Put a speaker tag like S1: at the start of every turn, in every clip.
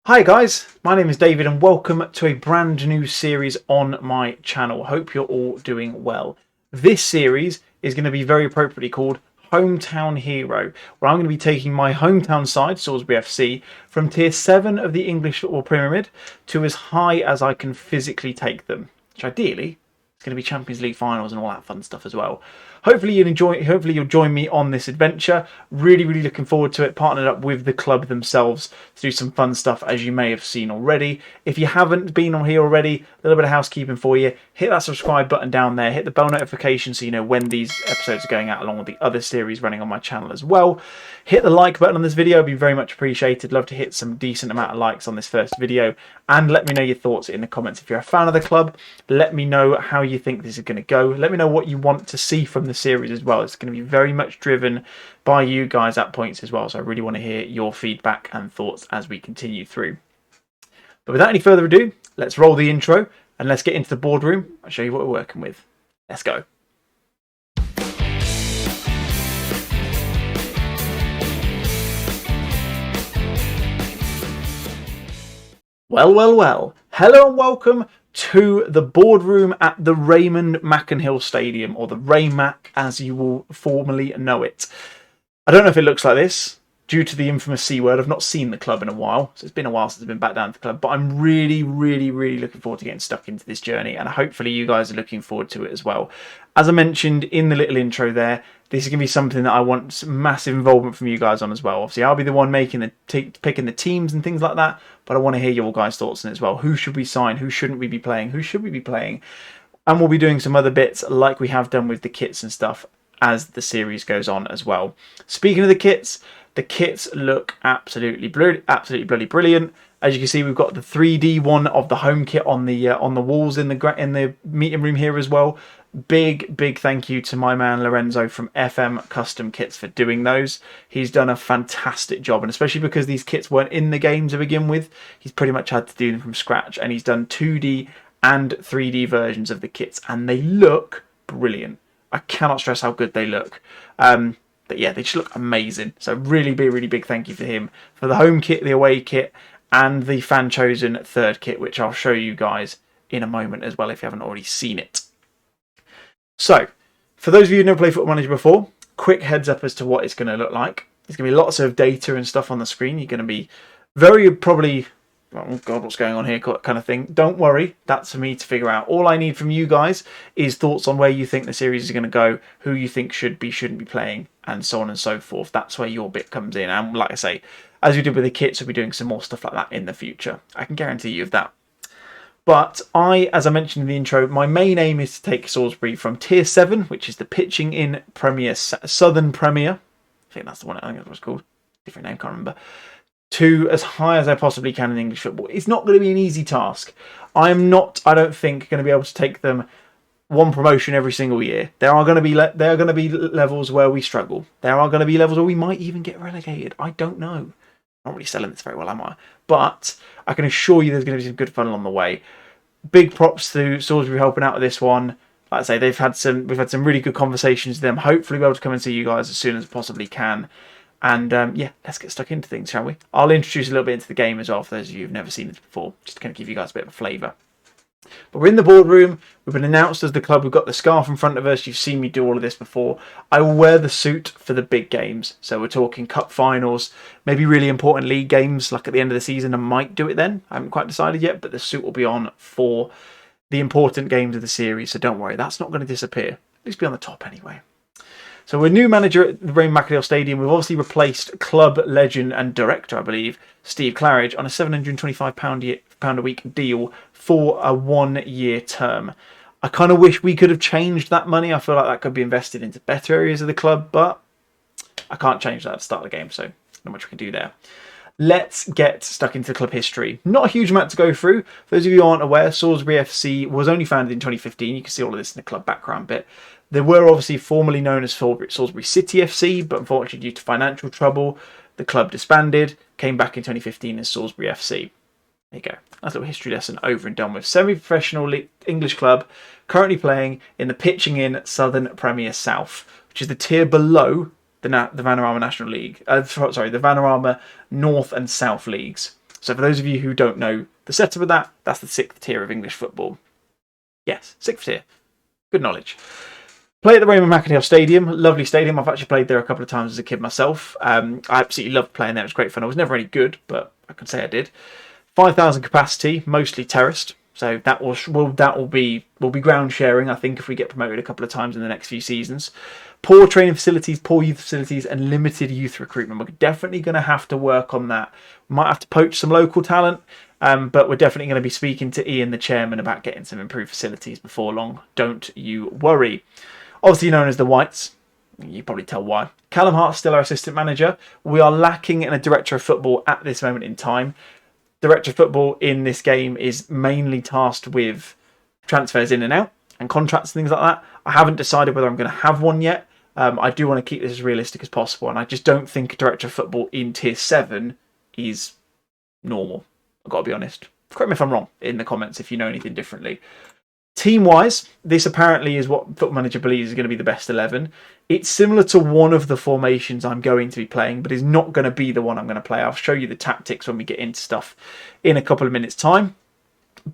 S1: Hi guys, my name is David and welcome to a brand new series on my channel. Hope you're all doing well. This series is going to be very appropriately called Hometown Hero, where I'm going to be taking my hometown side, Salisbury FC, from tier 7 of the English football pyramid to as high as I can physically take them, which ideally is going to be Champions League finals and all that fun stuff as well. Hopefully you'll join me on this adventure. Really looking forward to it. Partnered up with the club themselves to do some fun stuff, as you may have seen already. If you haven't been on here already, a little bit of housekeeping for you. Hit that subscribe button down there. Hit the bell notification so you know when these episodes are going out, along with the other series running on my channel as well. Hit the like button on this video. It'd be very much appreciated. Love to hit some decent amount of likes on this first video. And let me know your thoughts in the comments. If you're a fan of the club, let me know how you think this is going to go. Let me know what you want to see from the series as well. It's going to be very much driven by you guys at points as well, so I really want to hear your feedback and thoughts as we continue through. But without any further ado, let's roll the intro and let's get into the boardroom. I'll show you what we're working with. Let's go. Well. Hello and welcome to the boardroom at the Raymond Mackenhill Stadium, or the Raymac as you will formerly know it. I don't know if it looks like this due to the infamous C word. I've not seen the club in a while, so it's been a while since I've been back down to the club, but I'm really looking forward to getting stuck into this journey, and hopefully you guys are looking forward to it as well. As I mentioned in the little intro there, this is going to be something that I want massive involvement from you guys on as well. Obviously, I'll be the one making picking the teams and things like that, but I want to hear your guys' thoughts on it as well. Who should we sign? Who shouldn't we be playing? Who should we be playing? And we'll be doing some other bits like we have done with the kits and stuff as the series goes on as well. Speaking of the kits look absolutely bloody brilliant. As you can see, we've got the 3D one of the home kit on the walls in the meeting room here as well. Big thank you to my man Lorenzo from FMCustomKits for doing those. He's done a fantastic job, and especially because these kits weren't in the game to begin with, he's pretty much had to do them from scratch, and he's done 2D and 3D versions of the kits, and they look brilliant. I cannot stress how good they look. But yeah, they just look amazing. So really big thank you for him for the home kit, the away kit, and the fan chosen third kit, which I'll show you guys in a moment as well if you haven't already seen it. So, for those of you who never played Football Manager before, quick heads up as to what it's going to look like. There's going to be lots of data and stuff on the screen. You're going to be very probably, oh God, what's going on here kind of thing. Don't worry, that's for me to figure out. All I need from you guys is thoughts on where you think the series is going to go, who you think shouldn't be playing, and so on and so forth. That's where your bit comes in. And like I say, as we did with the kits, we'll be doing some more stuff like that in the future. I can guarantee you of that. But as I mentioned in the intro, my main aim is to take Salisbury from tier 7, which is the pitching in Premier, Southern Premier. I think that's the one, I think that's what it's called. Different name, can't remember. To as high as I possibly can in English football. It's not going to be an easy task. I don't think, going to be able to take them one promotion every single year. There are going to be levels where we struggle. There are going to be levels where we might even get relegated. I don't know. I'm not really selling this very well, am I? But I can assure you there's going to be some good fun along the way. Big props to Salisbury helping out with this one. Like I say, we've had some really good conversations with them. Hopefully we'll be able to come and see you guys as soon as possibly can. And yeah, let's get stuck into things, shall we? I'll introduce a little bit into the game as well for those of you who've never seen it before, just to kind of give you guys a bit of a flavour. But we're in the boardroom. We've been announced as the club. We've got the scarf in front of us. You've seen me do all of this before. I will wear the suit for the big games. So we're talking cup finals, maybe really important league games like at the end of the season. I might do it then. I haven't quite decided yet, but the suit will be on for the important games of the series. So don't worry, that's not going to disappear. At least be on the top anyway. So we're new manager at the Raymond Mackenhill Stadium. We've obviously replaced club legend and director, I believe, Steve Claridge, on a £725 a week deal for a 1-year term. I kind of wish we could have changed that money. I feel like that could be invested into better areas of the club, but I can't change that at the start of the game, so not much we can do there. Let's get stuck into club history. Not a huge amount to go through. For those of you who aren't aware, Salisbury FC was only founded in 2015. You can see all of this in the club background bit. They were obviously formerly known as Salisbury City FC, but unfortunately due to financial trouble, the club disbanded, came back in 2015 as Salisbury FC. There you go. That's a little history lesson over and done with. Semi-professional English club, currently playing in the pitching in Southern Premier South, which is the tier below the Vanarama National League. The Vanarama North and South Leagues. So for those of you who don't know the setup of that, that's the 6th tier of English football. Yes, 6th tier. Good knowledge. Play at the Raymond McEnhill Stadium. Lovely stadium. I've actually played there a couple of times as a kid myself. I absolutely loved playing there. It was great fun. I was never any good, but I can say I did. 5,000 capacity, mostly terraced. So that will be ground sharing, I think, if we get promoted a couple of times in the next few seasons. Poor training facilities, poor youth facilities, and limited youth recruitment. We're definitely going to have to work on that. We might have to poach some local talent, but we're definitely going to be speaking to Ian, the chairman, about getting some improved facilities before long. Don't you worry. Obviously known as the Whites. You probably tell why. Callum Hart's still our assistant manager. We are lacking in a director of football at this moment in time. Director of football in this game is mainly tasked with transfers in and out and contracts and things like that. I haven't decided whether I'm going to have one yet. I do want to keep this as realistic as possible, and I just don't think a director of football in tier 7 is normal. I've got to be honest. Correct me if I'm wrong in the comments if you know anything differently. Team-wise, this apparently is what Football Manager believes is going to be the best 11. It's similar to one of the formations I'm going to be playing, but is not going to be the one I'm going to play. I'll show you the tactics when we get into stuff in a couple of minutes' time.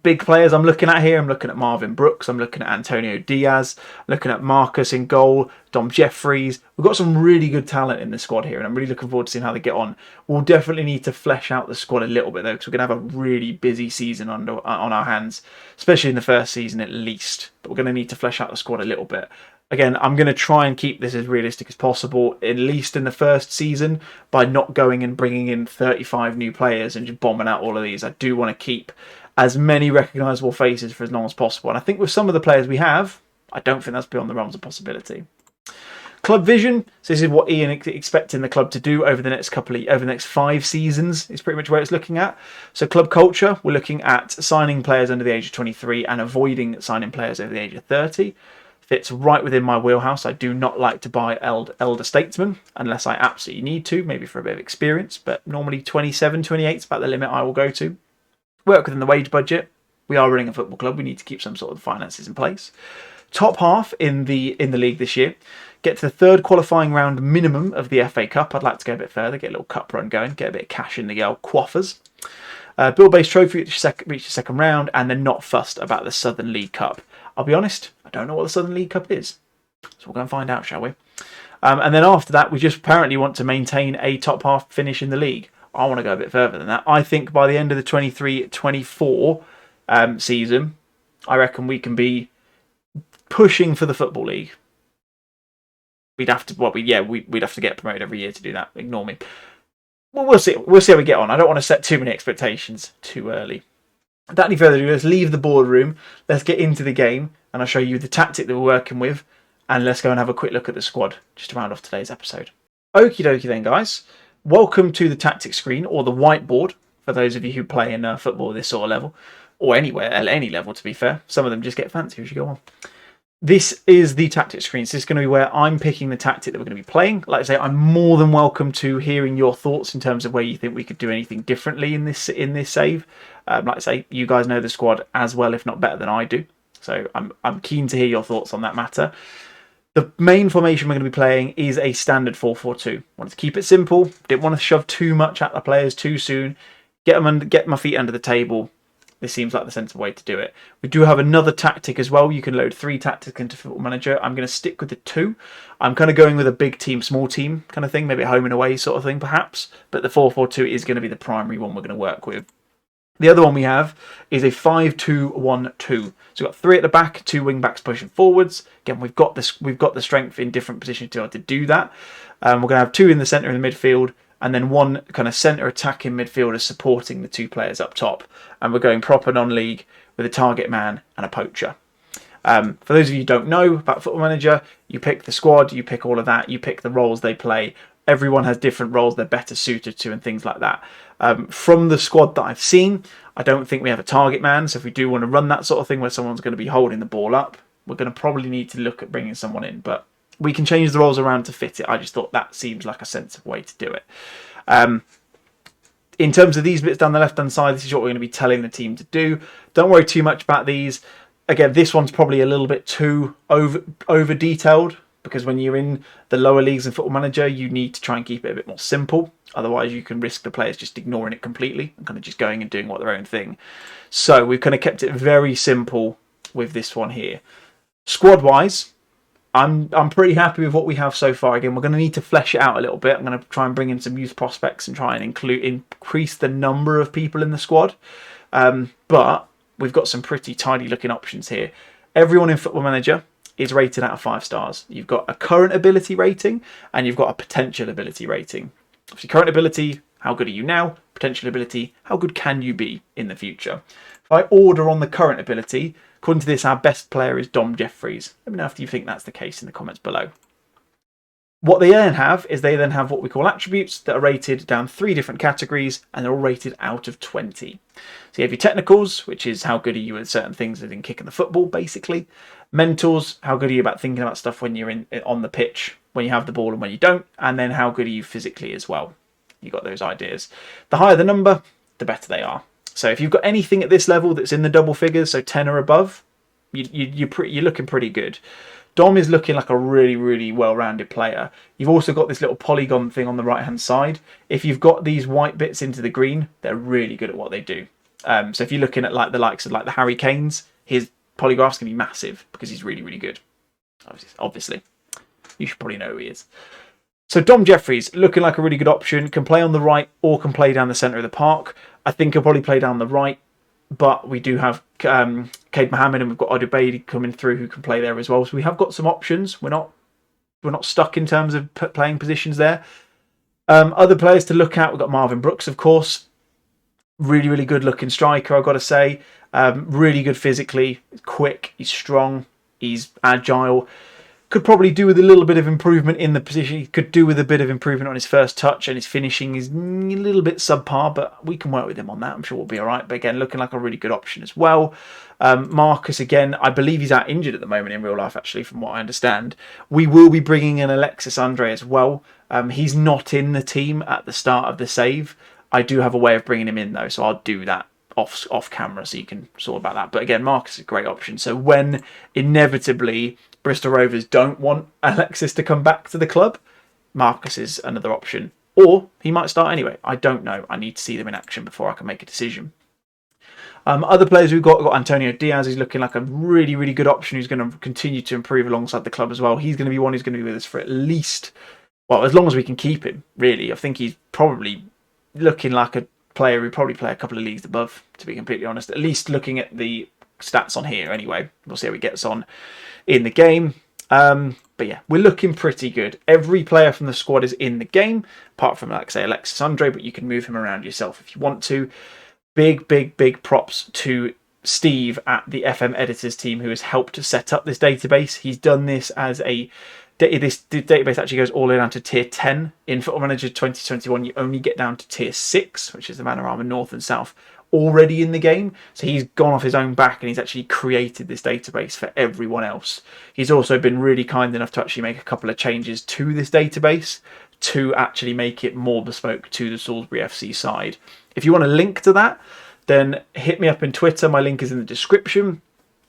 S1: Big players I'm looking at here. I'm looking at Marvin Brooks. I'm looking at Antonio Diaz. Looking at Marcus in goal. Dom Jeffries. We've got some really good talent in the squad here, and I'm really looking forward to seeing how they get on. We'll definitely need to flesh out the squad a little bit, though, because we're going to have a really busy season on our hands, especially in the first season at least. But we're going to need to flesh out the squad a little bit. Again, I'm going to try and keep this as realistic as possible, at least in the first season, by not going and bringing in 35 new players and just bombing out all of these. I do want to keep as many recognisable faces for as long as possible. And I think with some of the players we have, I don't think that's beyond the realms of possibility. Club vision. So this is what Ian expecting the club to do over the next over the next 5 seasons. Is pretty much where it's looking at. So club culture, we're looking at signing players under the age of 23 and avoiding signing players over the age of 30. Fits right within my wheelhouse. I do not like to buy elder statesmen unless I absolutely need to, maybe for a bit of experience. But normally 27, 28 is about the limit I will go to. Work within the wage budget. We are running a football club. We need to keep some sort of finances in place. Top half in the league this year. Get to the 3rd qualifying round minimum of the FA Cup. I'd like to go a bit further, get a little cup run going, get a bit of cash in the old coffers. Bill-based trophy reach the second round, and then not fussed about the Southern League Cup. I'll be honest, I don't know what the Southern League Cup is. So we'll go and find out, shall we? And then after that, we just apparently want to maintain a top half finish in the league. I want to go a bit further than that. I think by the end of the 23-24 season, I reckon we can be pushing for the Football League. We'd have to, we'd have to get promoted every year to do that. Ignore me. Well, we'll see. We'll see how we get on. I don't want to set too many expectations too early. Without any further ado, let's leave the boardroom. Let's get into the game, and I'll show you the tactic that we're working with, and let's go and have a quick look at the squad just to round off today's episode. Okie dokie then, guys. Welcome to the tactics screen, or the whiteboard, for those of you who play in football at this sort of level, or anywhere, at any level, to be fair. Some of them just get fancy as you go on. This is the tactics screen, so this is going to be where I'm picking the tactic that we're going to be playing. Like I say, I'm more than welcome to hearing your thoughts in terms of where you think we could do anything differently in this save. Like I say, you guys know the squad as well, if not better than I do. So I'm keen to hear your thoughts on that matter. The main formation we're going to be playing is a standard 4-4-2. Wanted to keep it simple. Didn't want to shove too much at the players too soon. Get my feet under the table. This seems like the sensible way to do it. We do have another tactic as well. You can load 3 tactics into Football Manager. I'm going to stick with the 2. I'm kind of going with a big team, small team kind of thing. Maybe a home and away sort of thing, perhaps. But the 4-4-2 is going to be the primary one we're going to work with. The other one we have is a 5-2-1-2. So we've got 3 at the back, 2 wing backs pushing forwards. Again, we've got the strength in different positions to be able to do that. We're going to have 2 in the centre in the midfield, and then 1 kind of centre attacking midfielder supporting the 2 players up top. And we're going proper non-league with a target man and a poacher. For those of you who don't know about Football Manager, you pick the squad, you pick all of that, you pick the roles they play. Everyone has different roles they're better suited to and things like that. From the squad that I've seen, I don't think we have a target man. So if we do want to run that sort of thing where someone's going to be holding the ball up, we're going to probably need to look at bringing someone in. But we can change the roles around to fit it. I just thought that seems like a sensible way to do it. In terms of these bits down the left-hand side, this is what we're going to be telling the team to do. Don't worry too much about these. Again, this one's probably a little bit too over-detailed, because when you're in the lower leagues in Football Manager, you need to try and keep it a bit more simple. Otherwise, you can risk the players just ignoring it completely and kind of just going and doing what their own thing. So we've kind of kept it very simple with this one here. Squad-wise, I'm pretty happy with what we have so far. Again, we're going to need to flesh it out a little bit. I'm going to try and bring in some youth prospects and try and increase the number of people in the squad. But we've got some pretty tidy looking options here. Everyone in Football Manager is rated out of 5 stars. You've got a current ability rating and you've got a potential ability rating. Obviously, current ability, how good are you now? Potential ability, how good can you be in the future? If I order on the current ability, according to this, our best player is Dom Jeffries. Let me know if you think that's the case in the comments below. What they then have is they then have what we call attributes that are rated down 3 different categories, and they're all rated out of 20. So you have your technicals, which is how good are you at certain things within kicking the football, basically. Mentals, how good are you about thinking about stuff when you're on the pitch, when you have the ball and when you don't, and then how good are you physically as well. You got those ideas. The higher the number, the better they are. So if you've got anything at this level that's in the double figures, so 10 or above, you're looking pretty good. Dom is looking like a really, really well-rounded player. You've also got this little polygon thing on the right-hand side. If you've got these white bits into the green, they're really good at what they do. So if you're looking at like the likes of like the Harry Kanes, his polygraph's going to be massive because he's really, really good. Obviously. You should probably know who he is. So Dom Jeffries, looking like a really good option. Can play on the right or can play down the centre of the park. I think he'll probably play down the right. But we do have Cade Mohammed and we've got Odubaidi coming through who can play there as well. So we have got some options. We're not stuck in terms of playing positions there. Other players to look at, we've got Marvin Brooks, of course. Really, really good looking striker, I've got to say. Really good physically, quick, he's strong, he's agile. Could probably do with a little bit of improvement in the position. He could do with a bit of improvement on his first touch, and his finishing is a little bit subpar, but we can work with him on that. I'm sure we'll be all right. But again, looking like a really good option as well. Marcus, again, I believe he's out injured at the moment in real life, actually, from what I understand. We will be bringing in Alexis Andre as well. He's not in the team at the start of the save. I do have a way of bringing him in, though, so I'll do that off camera so you can sort about that. But again, Marcus is a great option. So when inevitably Bristol Rovers don't want Alexis to come back to the club, Marcus is another option. Or he might start anyway. I don't know. I need to see them in action before I can make a decision. Other players we've got Antonio Diaz. He's looking like a really, really good option who's going to continue to improve alongside the club as well. He's going to be one who's going to be with us for at least, well, as long as we can keep him, really. I think he's probably looking like a player who probably play a couple of leagues above, to be completely honest. At least looking at the stats on here anyway. We'll see how he gets on in the game. But yeah, we're looking pretty good. Every player from the squad is in the game, apart from, like I say, Alexis Andre, but you can move him around yourself if you want to. Big, big, big props to Steve at the FM Editors team who has helped to set up this database. He's done this as a... This database actually goes all the way down to tier 10. In Football Manager 2021, you only get down to tier 6, which is the Vanarama North and South, already in the game. So he's gone off his own back and he's actually created this database for everyone else. He's also been really kind enough to actually make a couple of changes to this database to actually make it more bespoke to the Salisbury FC side. If you want a link to that, then hit me up in Twitter. My link is in the description.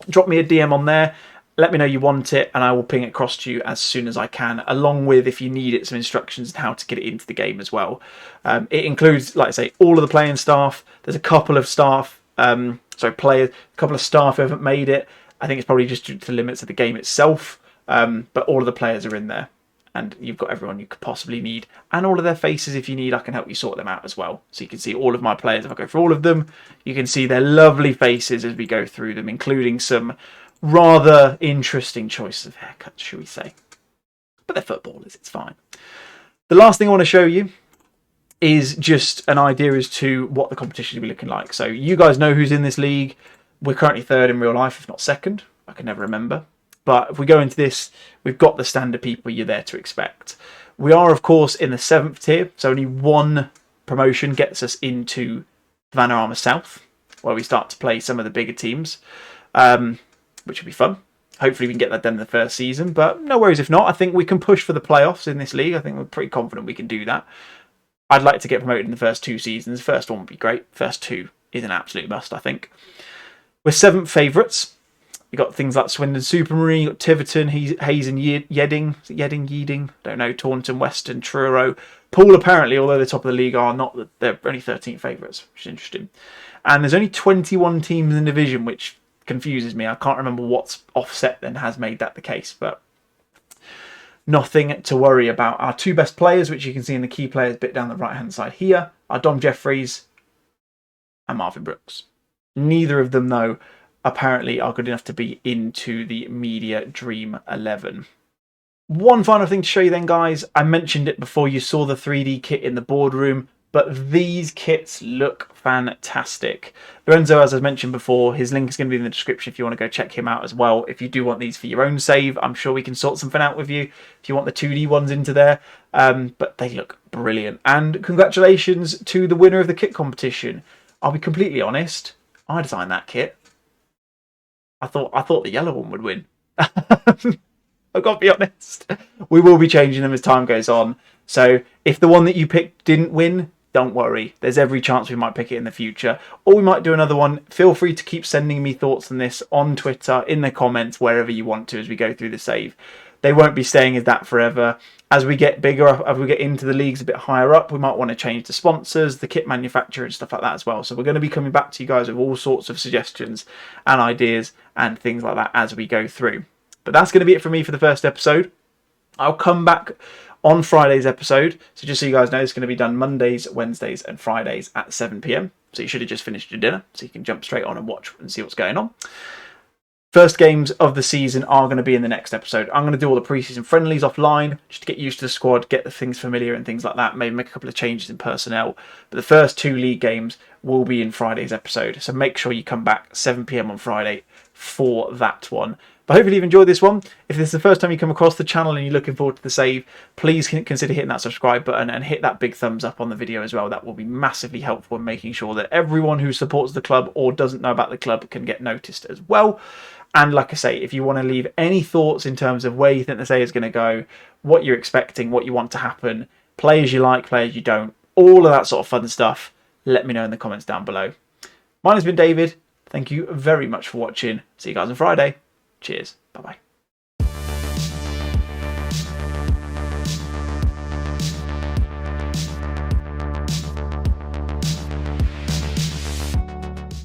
S1: Drop me a DM on there. Let me know you want it and I will ping it across to you as soon as I can, along with, if you need it, some instructions on how to get it into the game as well. It includes, like I say, all of the playing staff. There's a couple of staff, players, a couple of staff who haven't made it. I think it's probably just due to the limits of the game itself, but all of the players are in there. And you've got everyone you could possibly need. And all of their faces, if you need, I can help you sort them out as well. So you can see all of my players. If I go through all of them, you can see their lovely faces as we go through them, including some rather interesting choices of haircuts, shall we say. But they're footballers, it's fine. The last thing I want to show you is just an idea as to what the competition will be looking like. So you guys know who's in this league. We're currently third in real life, if not second. I can never remember. But if we go into this, we've got the standard people you're there to expect. We are, of course, in the 7th tier, so only one promotion gets us into Vanarama South, where we start to play some of the bigger teams, which will be fun. Hopefully we can get that done in the first season, but no worries if not. I think we can push for the playoffs in this league. I think we're pretty confident we can do that. I'd like to get promoted in the first 2 seasons. First one would be great. First 2 is an absolute must, I think. We're 7th favourites. You got things like Swindon Supermarine, you got Tiverton, Hayes and Yeading, Yeading, don't know, Taunton, Weston, Truro. Poole apparently, although they're top of the league, are not. They're only 13th favourites, which is interesting. And there's only 21 teams in the division, which confuses me. I can't remember what's offset then has made that the case, but nothing to worry about. Our 2 best players, which you can see in the key players bit down the right hand side here, are Dom Jeffries and Marvin Brooks. Neither of them, though, apparently are good enough to be into the Media Dream 11. One final thing to show you then, guys. I mentioned it before, you saw the 3D kit in the boardroom, but these kits look fantastic. Lorenzo, as I mentioned before, his link is going to be in the description if you want to go check him out as well. If you do want these for your own save, I'm sure we can sort something out with you if you want the 2D ones into there. But they look brilliant. And congratulations to the winner of the kit competition. I'll be completely honest, I designed that kit. I thought the yellow one would win. I've got to be honest. We will be changing them as time goes on. So if the one that you picked didn't win, don't worry. There's every chance we might pick it in the future. Or we might do another one. Feel free to keep sending me thoughts on this on Twitter, in the comments, wherever you want to as we go through the save. They won't be staying as that forever. As we get bigger, as we get into the leagues a bit higher up, we might want to change the sponsors, the kit manufacturer and stuff like that as well. So we're going to be coming back to you guys with all sorts of suggestions and ideas and things like that as we go through. But that's going to be it for me for the first episode. I'll come back on Friday's episode. So just so you guys know, it's going to be done Mondays, Wednesdays and Fridays at 7 PM. So you should have just finished your dinner, so you can jump straight on and watch and see what's going on. First games of the season are going to be in the next episode. I'm going to do all the preseason friendlies offline, just to get used to the squad, get the things familiar and things like that, maybe make a couple of changes in personnel. But the first 2 league games will be in Friday's episode. So make sure you come back 7 PM on Friday for that one. But hopefully you've enjoyed this one. If this is the first time you come across the channel and you're looking forward to the save, please consider hitting that subscribe button and hit that big thumbs up on the video as well. That will be massively helpful in making sure that everyone who supports the club or doesn't know about the club can get noticed as well. And like I say, if you want to leave any thoughts in terms of where you think the save is going to go, what you're expecting, what you want to happen, players you like, players you don't, all of that sort of fun stuff, let me know in the comments down below. Mine has been David. Thank you very much for watching. See you guys on Friday. Cheers. Bye-bye.